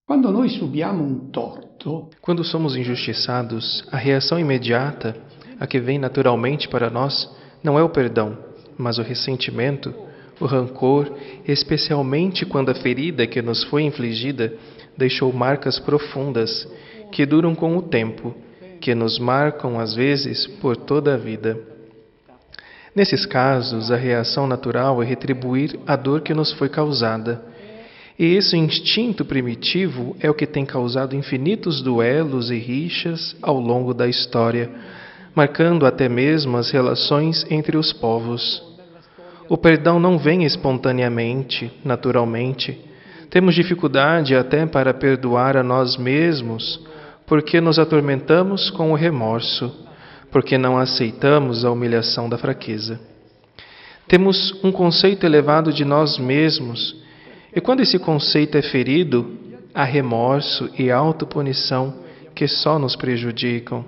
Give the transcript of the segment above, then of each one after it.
Quando noi subiamo un torto, Quando somos injustiçados, a reação imediata, a que vem naturalmente para nós, não é o perdão, mas o ressentimento, o rancor, especialmente quando a ferida que nos foi infligida deixou marcas profundas, que duram com o tempo, que nos marcam às vezes por toda a vida. Nesses casos, a reação natural é retribuir a dor que nos foi causada. E esse instinto primitivo é o que tem causado infinitos duelos e rixas ao longo da história, marcando até mesmo as relações entre os povos. O perdão não vem espontaneamente, naturalmente. Temos dificuldade até para perdoar a nós mesmos, porque nos atormentamos com o remorso, porque não aceitamos a humilhação da fraqueza. Temos um conceito elevado de nós mesmos, e quando esse conceito é ferido, há remorso e autopunição que só nos prejudicam.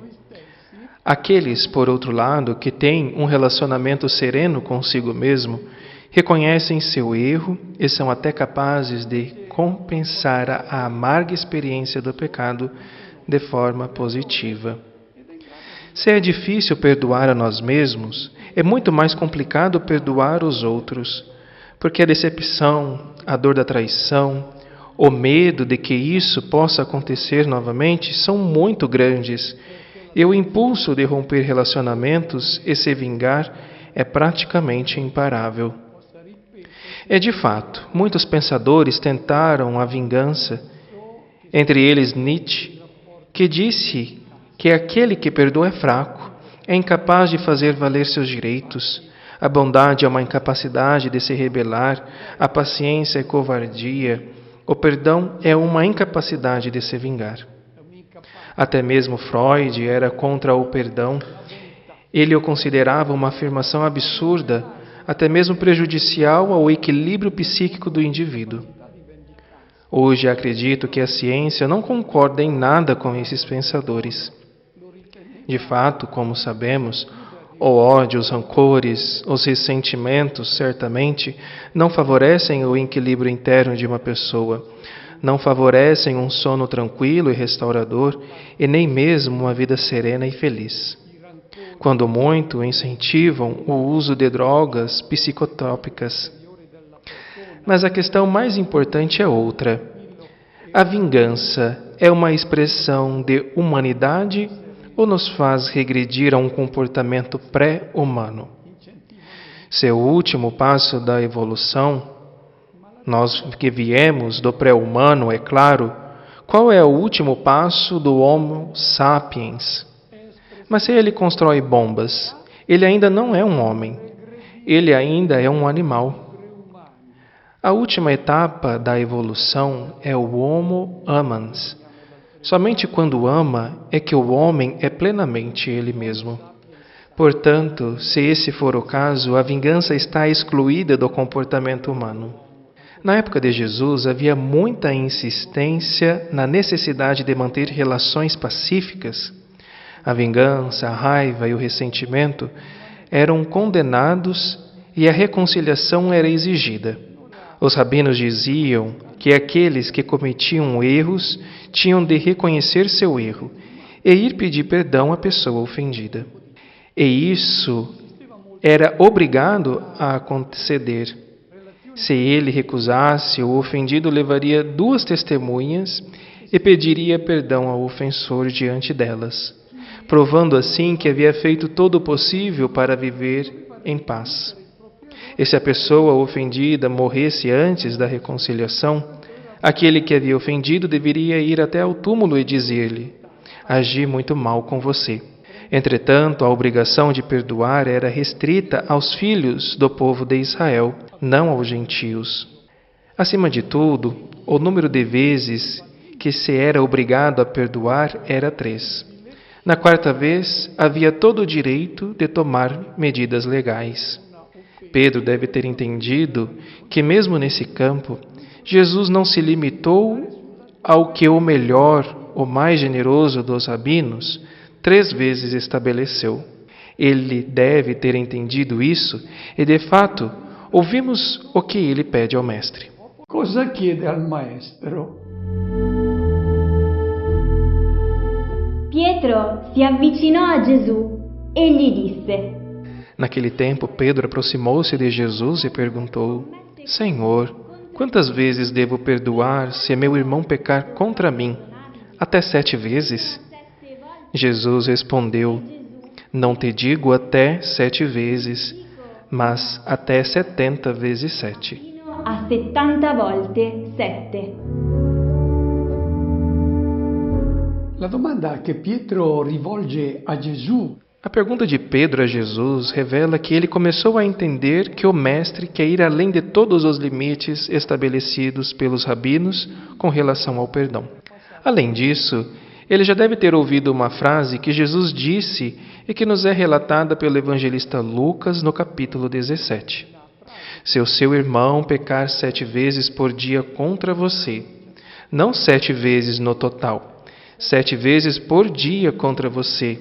Aqueles, por outro lado, que têm um relacionamento sereno consigo mesmo, reconhecem seu erro e são até capazes de compensar a amarga experiência do pecado de forma positiva. Se é difícil perdoar a nós mesmos, é muito mais complicado perdoar os outros, porque a decepção, a dor da traição, o medo de que isso possa acontecer novamente são muito grandes, e o impulso de romper relacionamentos e se vingar é praticamente imparável. É de fato, muitos pensadores tentaram a vingança, entre eles Nietzsche, que disse que aquele que perdoa é fraco, é incapaz de fazer valer seus direitos. A bondade é uma incapacidade de se rebelar, a paciência é covardia, o perdão é uma incapacidade de se vingar. Até mesmo Freud era contra o perdão. Ele o considerava uma afirmação absurda, até mesmo prejudicial ao equilíbrio psíquico do indivíduo. Hoje acredito que a ciência não concorda em nada com esses pensadores. De fato, como sabemos, o ódio, os rancores, os ressentimentos, certamente, não favorecem o equilíbrio interno de uma pessoa, não favorecem um sono tranquilo e restaurador e nem mesmo uma vida serena e feliz. Quando muito, incentivam o uso de drogas psicotrópicas. Mas a questão mais importante é outra. A vingança é uma expressão de humanidade ou nos faz regredir a um comportamento pré-humano? Se é o último passo da evolução, nós que viemos do pré-humano, é claro, qual é o último passo do Homo sapiens? Mas se ele constrói bombas, ele ainda não é um homem, ele ainda é um animal. A última etapa da evolução é o Homo amans. Somente quando ama é que o homem é plenamente ele mesmo. Portanto, se esse for o caso, a vingança está excluída do comportamento humano. Na época de Jesus, havia muita insistência na necessidade de manter relações pacíficas. A vingança, a raiva e o ressentimento eram condenados e a reconciliação era exigida. Os rabinos diziam que aqueles que cometiam erros tinham de reconhecer seu erro e ir pedir perdão à pessoa ofendida. E isso era obrigado a acontecer. Se ele recusasse, o ofendido levaria 2 testemunhas e pediria perdão ao ofensor diante delas, provando assim que havia feito todo o possível para viver em paz. E se a pessoa ofendida morresse antes da reconciliação, aquele que havia ofendido deveria ir até ao túmulo e dizer-lhe: agi muito mal com você. Entretanto, a obrigação de perdoar era restrita aos filhos do povo de Israel, não aos gentios. Acima de tudo, o número de vezes que se era obrigado a perdoar era 3. Na 4ª vez, havia todo o direito de tomar medidas legais. Pedro deve ter entendido que, mesmo nesse campo, Jesus não se limitou ao que o melhor, o mais generoso dos rabinos, 3 vezes estabeleceu. Ele deve ter entendido isso e, de fato, ouvimos o que ele pede ao Mestre. cosa chiede al Maestro? Pietro si avvicinò a Gesù e gli disse: Naquele tempo, Pedro aproximou-se de Jesus e perguntou: Senhor, quantas vezes devo perdoar se meu irmão pecar contra mim? Até 7 vezes? Jesus respondeu: Não te digo até 7 vezes, mas até 70 vezes 7. fino a 70 volte 7. La domanda che Pietro rivolge a Gesù A pergunta de Pedro a Jesus revela que ele começou a entender que o Mestre quer ir além de todos os limites estabelecidos pelos rabinos com relação ao perdão. Além disso, ele já deve ter ouvido uma frase que Jesus disse e que nos é relatada pelo evangelista Lucas no capítulo 17. Se o seu irmão pecar 7 vezes por dia contra você, não 7 vezes no total, 7 vezes por dia contra você,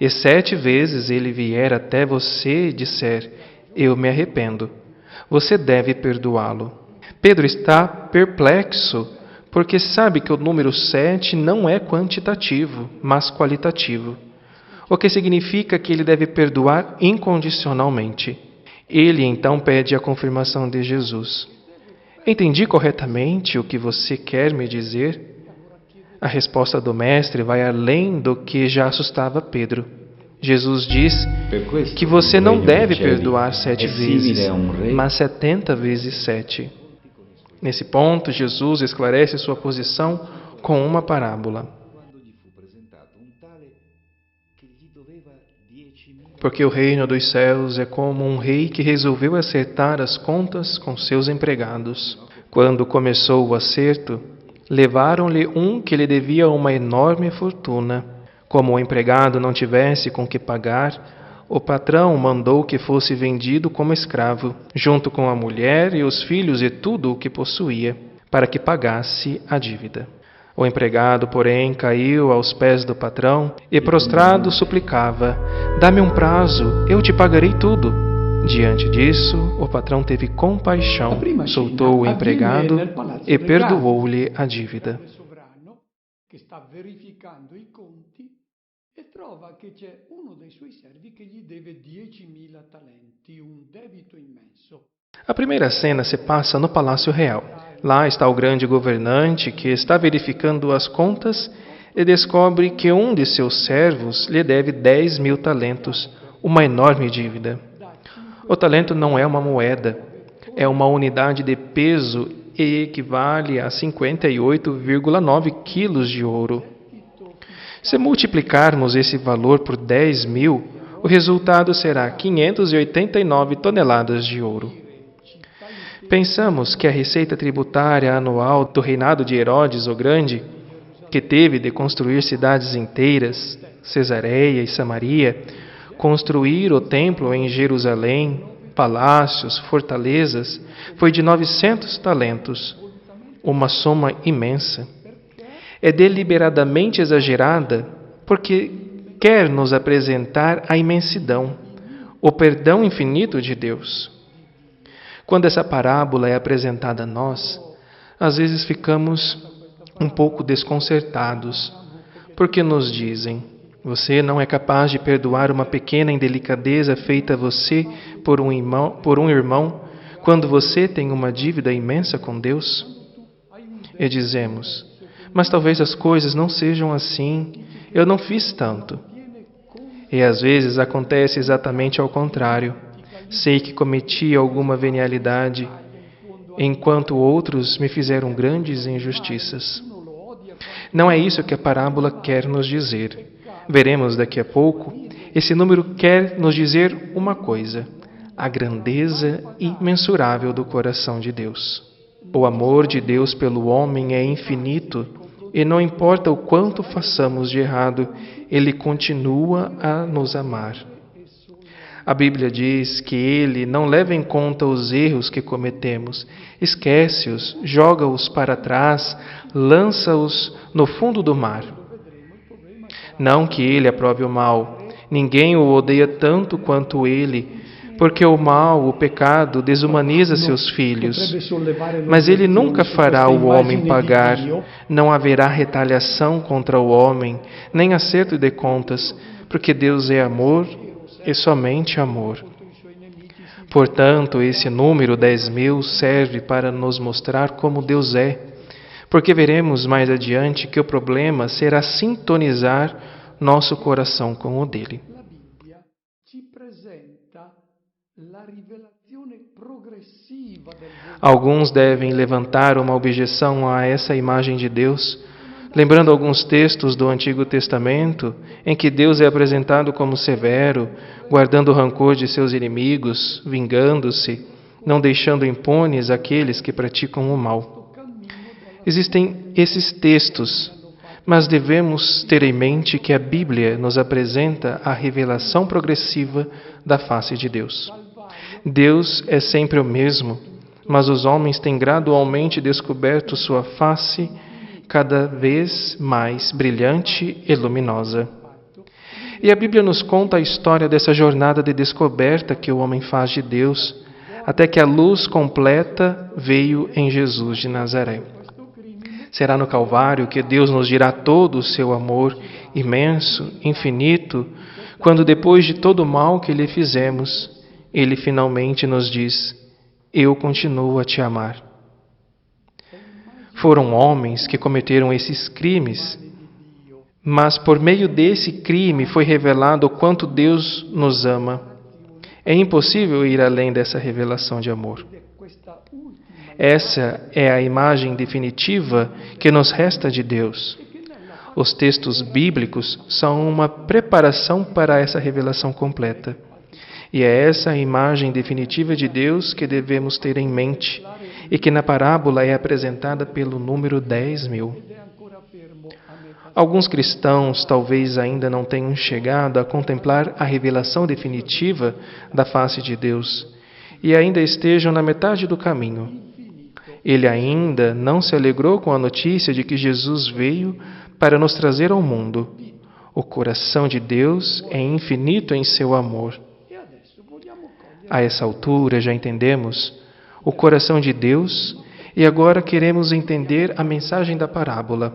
e 7 vezes ele vier até você e disser: Eu me arrependo, você deve perdoá-lo. Pedro está perplexo, porque sabe que o número 7 não é quantitativo, mas qualitativo, o que significa que ele deve perdoar incondicionalmente. Ele então pede a confirmação de Jesus. Entendi corretamente o que você quer me dizer? A resposta do Mestre vai além do que já assustava Pedro. Jesus diz que você não deve perdoar 7 vezes, mas 70 vezes 7. Nesse ponto, Jesus esclarece sua posição com uma parábola. Porque o reino dos céus é como um rei que resolveu acertar as contas com seus empregados. Quando começou o acerto, levaram-lhe um que lhe devia uma enorme fortuna. Como o empregado não tivesse com que pagar, o patrão mandou que fosse vendido como escravo, junto com a mulher e os filhos e tudo o que possuía, para que pagasse a dívida. O empregado, porém, caiu aos pés do patrão e, prostrado, suplicava: Dá-me um prazo, eu te pagarei tudo. Diante disso, o patrão teve compaixão, soltou o empregado e perdoou-lhe a dívida. Che sta verificando i conti e trova che c'è uno dei suoi servi che gli deve 10.000 talenti, un debito immenso. A primeira cena se passa no Palácio Real. Lá está o grande governante que está verificando as contas e descobre que um de seus servos lhe deve 10.000 talentos, uma enorme dívida. O talento não é uma moeda, é uma unidade de peso e equivale a 58,9 quilos de ouro. Se multiplicarmos esse valor por 10.000, o resultado será 589 toneladas de ouro. Pensamos que a receita tributária anual do reinado de Herodes o Grande, que teve de construir cidades inteiras, Cesareia e Samaria, construir o templo em Jerusalém, palácios, fortalezas, foi de 900 talentos, uma soma imensa. É deliberadamente exagerada porque quer nos apresentar a imensidão, o perdão infinito de Deus. Quando essa parábola é apresentada a nós, às vezes ficamos um pouco desconcertados, porque nos dizem: você não é capaz de perdoar uma pequena indelicadeza feita a você por um irmão, quando você tem uma dívida imensa com Deus? E dizemos: mas talvez as coisas não sejam assim, eu não fiz tanto. E às vezes acontece exatamente ao contrário. Sei que cometi alguma venialidade, enquanto outros me fizeram grandes injustiças. Não é isso que a parábola quer nos dizer. Veremos daqui a pouco, esse número quer nos dizer uma coisa: a grandeza imensurável do coração de Deus. O amor de Deus pelo homem é infinito e não importa o quanto façamos de errado, Ele continua a nos amar. A Bíblia diz que Ele não leva em conta os erros que cometemos, esquece-os, joga-os para trás, lança-os no fundo do mar. Não que Ele aprove o mal, ninguém o odeia tanto quanto Ele, porque o mal, o pecado, desumaniza seus filhos. Mas ele nunca fará o homem pagar, não haverá retaliação contra o homem, nem acerto de contas, porque Deus é amor e somente amor. Portanto, esse número 10.000 serve para nos mostrar como Deus é, porque veremos mais adiante que o problema será sintonizar nosso coração com o dele. Alguns devem levantar uma objeção a essa imagem de Deus, lembrando alguns textos do Antigo Testamento em que Deus é apresentado como severo, guardando o rancor de seus inimigos, vingando-se, não deixando impunes aqueles que praticam o mal. Existem esses textos, mas devemos ter em mente que a Bíblia nos apresenta a revelação progressiva da face de Deus. Deus é sempre o mesmo, mas os homens têm gradualmente descoberto sua face cada vez mais brilhante e luminosa. E a Bíblia nos conta a história dessa jornada de descoberta que o homem faz de Deus, até que a luz completa veio em Jesus de Nazaré. Será no Calvário que Deus nos dirá todo o seu amor imenso, infinito, quando depois de todo o mal que lhe fizemos, Ele finalmente nos diz: eu continuo a te amar. Foram homens que cometeram esses crimes, mas por meio desse crime foi revelado o quanto Deus nos ama. É impossível ir além dessa revelação de amor. Essa é a imagem definitiva que nos resta de Deus. Os textos bíblicos são uma preparação para essa revelação completa. E é essa a imagem definitiva de Deus que devemos ter em mente e que na parábola é apresentada pelo número 10.000. Alguns cristãos talvez ainda não tenham chegado a contemplar a revelação definitiva da face de Deus e ainda estejam na metade do caminho. Ele ainda não se alegrou com a notícia de que Jesus veio para nos trazer ao mundo. O coração de Deus é infinito em seu amor. A essa altura já entendemos o coração de Deus e agora queremos entender a mensagem da parábola.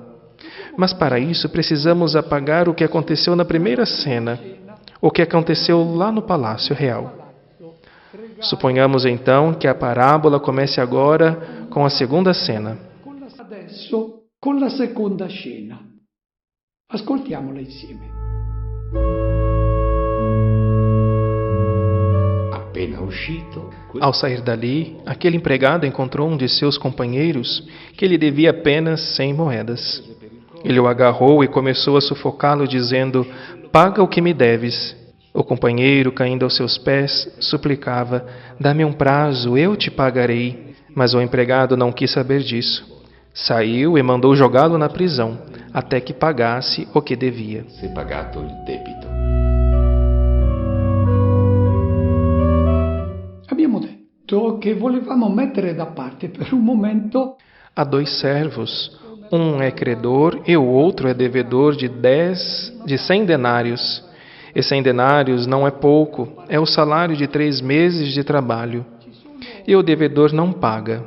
Mas para isso precisamos apagar o que aconteceu na primeira cena, o que aconteceu lá no Palácio Real. Suponhamos então que a parábola comece agora com a segunda cena. Adesso con la seconda scena. Ascoltiamola insieme. Ao sair dali, aquele empregado encontrou um de seus companheiros que lhe devia apenas 100 moedas. Ele o agarrou e começou a sufocá-lo, dizendo: paga o que me deves. O companheiro, caindo aos seus pés, suplicava: dá-me um prazo, eu te pagarei. Mas o empregado não quis saber disso. Saiu e mandou jogá-lo na prisão, até que pagasse o que devia. Abbiamo detto che volevamo mettere da parte per un momento. Há 2 servos, um é credor e o outro é devedor de 100 denários. E 100 denários não é pouco, é o salário de 3 meses de trabalho. E o devedor não paga.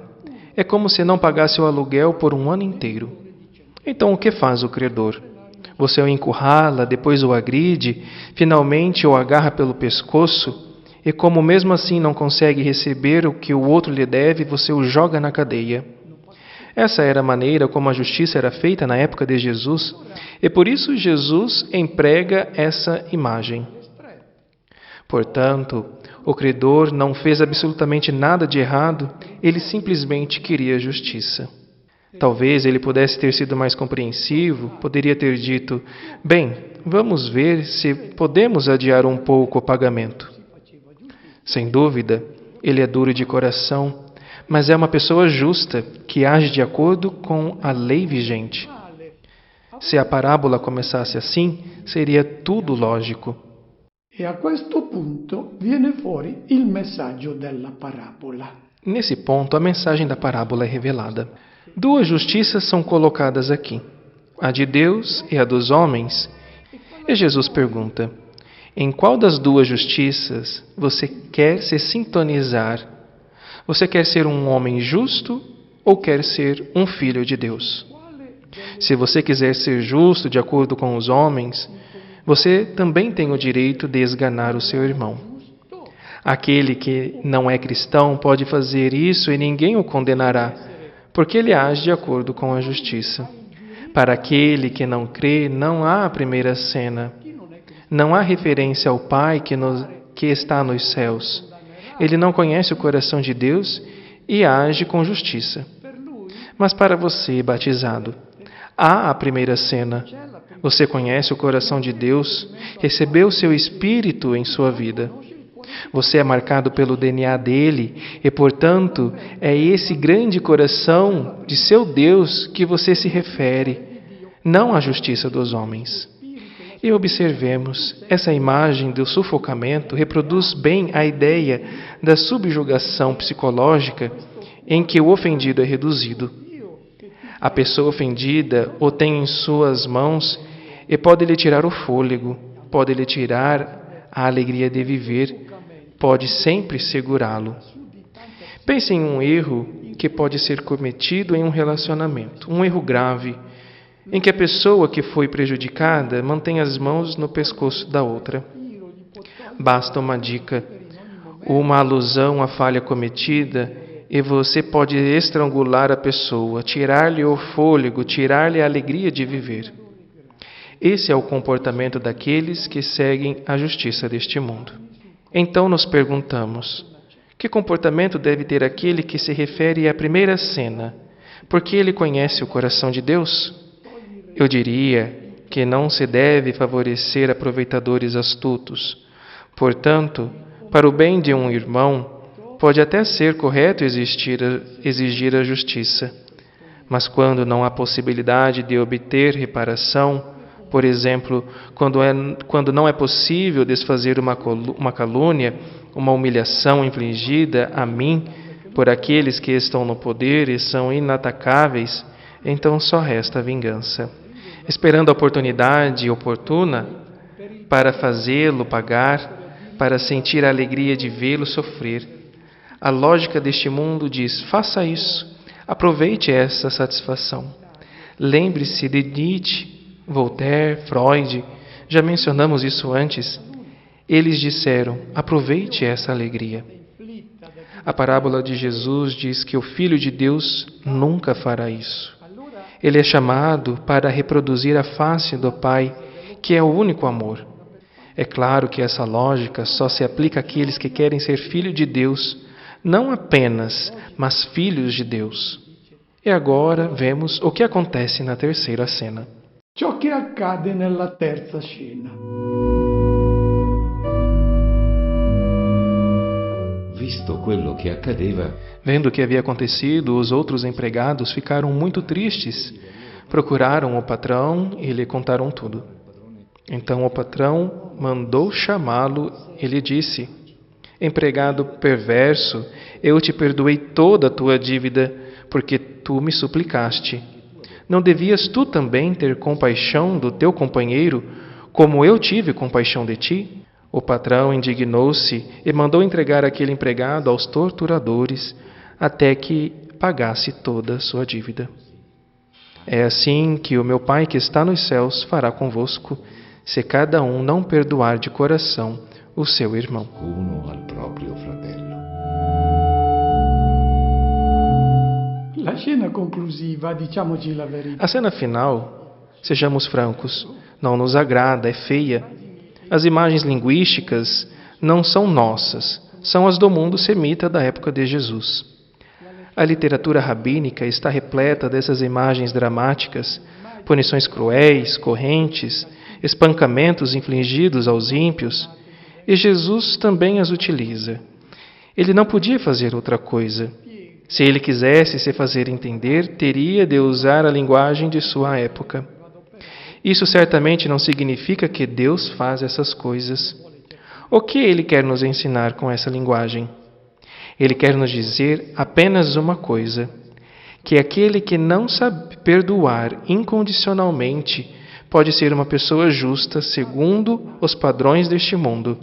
É como se não pagasse o aluguel por um ano inteiro. Então o que faz o credor? Você o encurrala, depois o agride, finalmente o agarra pelo pescoço, e como mesmo assim não consegue receber o que o outro lhe deve, você o joga na cadeia. Essa era a maneira como a justiça era feita na época de Jesus, e por isso Jesus emprega essa imagem. Portanto, o credor não fez absolutamente nada de errado, ele simplesmente queria justiça. Talvez ele pudesse ter sido mais compreensivo, poderia ter dito: bem, vamos ver se podemos adiar um pouco o pagamento. Sem dúvida, ele é duro de coração, mas é uma pessoa justa, que age de acordo com a lei vigente. Se a parábola começasse assim, seria tudo lógico. E a questo punto viene fuori il messaggio della parabola. Nesse ponto, a mensagem da parábola é revelada. 2 justiças são colocadas aqui, a de Deus e a dos homens. E Jesus pergunta: Em qual das duas justiças você quer se sintonizar? Você quer ser um homem justo ou quer ser um filho de Deus? Se você quiser ser justo de acordo com os homens, você também tem o direito de esganar o seu irmão. Aquele que não é cristão pode fazer isso e ninguém o condenará, porque ele age de acordo com a justiça. Para aquele que não crê, não há a primeira cena. Não há referência ao Pai que está nos céus. Ele não conhece o coração de Deus e age com justiça. Mas para você, batizado, há a primeira cena. Você conhece o coração de Deus, recebeu o seu Espírito em sua vida. Você é marcado pelo DNA dele e, portanto, é esse grande coração de seu Deus que você se refere, não à justiça dos homens. E observemos, essa imagem do sufocamento reproduz bem a ideia da subjugação psicológica em que o ofendido é reduzido. A pessoa ofendida o tem em suas mãos e pode lhe tirar o fôlego, pode lhe tirar a alegria de viver, pode sempre segurá-lo. Pense em um erro que pode ser cometido em um relacionamento, um erro grave, em que a pessoa que foi prejudicada mantém as mãos no pescoço da outra. Basta uma dica, uma alusão à falha cometida e você pode estrangular a pessoa, tirar-lhe o fôlego, tirar-lhe a alegria de viver. Esse é o comportamento daqueles que seguem a justiça deste mundo. Então nos perguntamos, que comportamento deve ter aquele que se refere à primeira cena, porque ele conhece o coração de Deus? Eu diria que não se deve favorecer aproveitadores astutos. Portanto, para o bem de um irmão, pode até ser correto exigir a justiça. Mas quando não há possibilidade de obter reparação, por exemplo, quando não é possível desfazer uma calúnia, uma humilhação infligida a mim por aqueles que estão no poder e são inatacáveis, então só resta a vingança. Esperando a oportunidade oportuna para fazê-lo pagar, para sentir a alegria de vê-lo sofrer. A lógica deste mundo diz, faça isso, aproveite essa satisfação. Lembre-se de Nietzsche, Voltaire, Freud, já mencionamos isso antes. Eles disseram, aproveite essa alegria. A parábola de Jesus diz que o Filho de Deus nunca fará isso. Ele é chamado para reproduzir a face do Pai, que é o único amor. É claro que essa lógica só se aplica àqueles que querem ser filho de Deus, não apenas, mas filhos de Deus. E agora vemos o que acontece na terceira cena. Ciò che accade nella terza scena. Visto quello che accadeva, Vendo o que havia acontecido, os outros empregados ficaram muito tristes. Procuraram o patrão e lhe contaram tudo. Então o patrão mandou chamá-lo e lhe disse, empregado perverso, eu te perdoei toda a tua dívida, porque tu me suplicaste. Não devias tu também ter compaixão do teu companheiro, como eu tive compaixão de ti? O patrão indignou-se e mandou entregar aquele empregado aos torturadores, até que pagasse toda a sua dívida. É assim que o meu Pai que está nos céus fará convosco, se cada um não perdoar de coração o seu irmão. uno al proprio fratello. La scena conclusiva, diciamoci la verità. A cena final, sejamos francos, não nos agrada, é feia. As imagens linguísticas não são nossas, são as do mundo semita da época de Jesus. A literatura rabínica está repleta dessas imagens dramáticas, punições cruéis, correntes, espancamentos infligidos aos ímpios, e Jesus também as utiliza. Ele não podia fazer outra coisa. Se ele quisesse se fazer entender, teria de usar a linguagem de sua época. Isso certamente não significa que Deus faz essas coisas. O que ele quer nos ensinar com essa linguagem? Ele quer nos dizer apenas uma coisa, que aquele que não sabe perdoar incondicionalmente pode ser uma pessoa justa segundo os padrões deste mundo.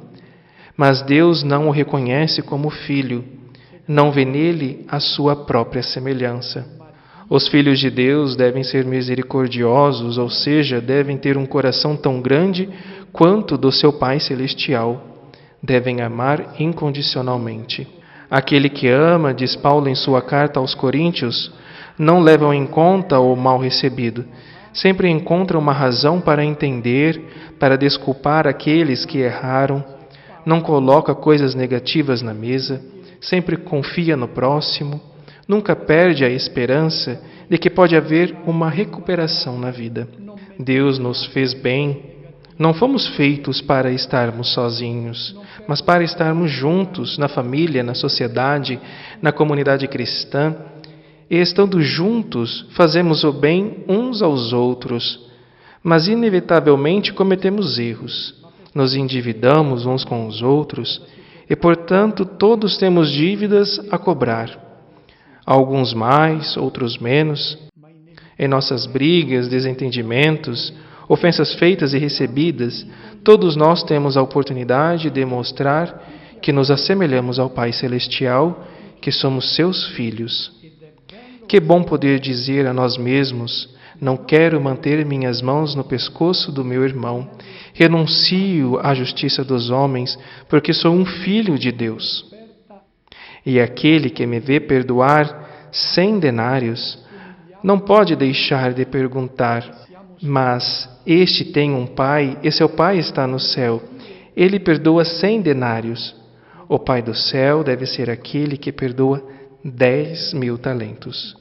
Mas Deus não o reconhece como filho, não vê nele a sua própria semelhança. Os filhos de Deus devem ser misericordiosos, ou seja, devem ter um coração tão grande quanto do seu Pai Celestial. Devem amar incondicionalmente. Aquele que ama, diz Paulo em sua carta aos Coríntios, não leva em conta o mal recebido. Sempre encontra uma razão para entender, para desculpar aqueles que erraram. Não coloca coisas negativas na mesa. Sempre confia no próximo. Nunca perde a esperança de que pode haver uma recuperação na vida. Deus nos fez bem. Não fomos feitos para estarmos sozinhos, mas para estarmos juntos na família, na sociedade, na comunidade cristã. E estando juntos, fazemos o bem uns aos outros, mas inevitavelmente cometemos erros. Nos endividamos uns com os outros e, portanto, todos temos dívidas a cobrar. Alguns mais, outros menos. Em nossas brigas, desentendimentos, ofensas feitas e recebidas, todos nós temos a oportunidade de mostrar que nos assemelhamos ao Pai Celestial, que somos seus filhos. Que bom poder dizer a nós mesmos: não quero manter minhas mãos no pescoço do meu irmão. Renuncio à justiça dos homens, porque sou um filho de Deus. E aquele que me vê perdoar 100 denários, não pode deixar de perguntar: mas este tem um pai, e seu pai está no céu. Ele perdoa 100 denários. O Pai do céu deve ser aquele que perdoa 10.000 talentos.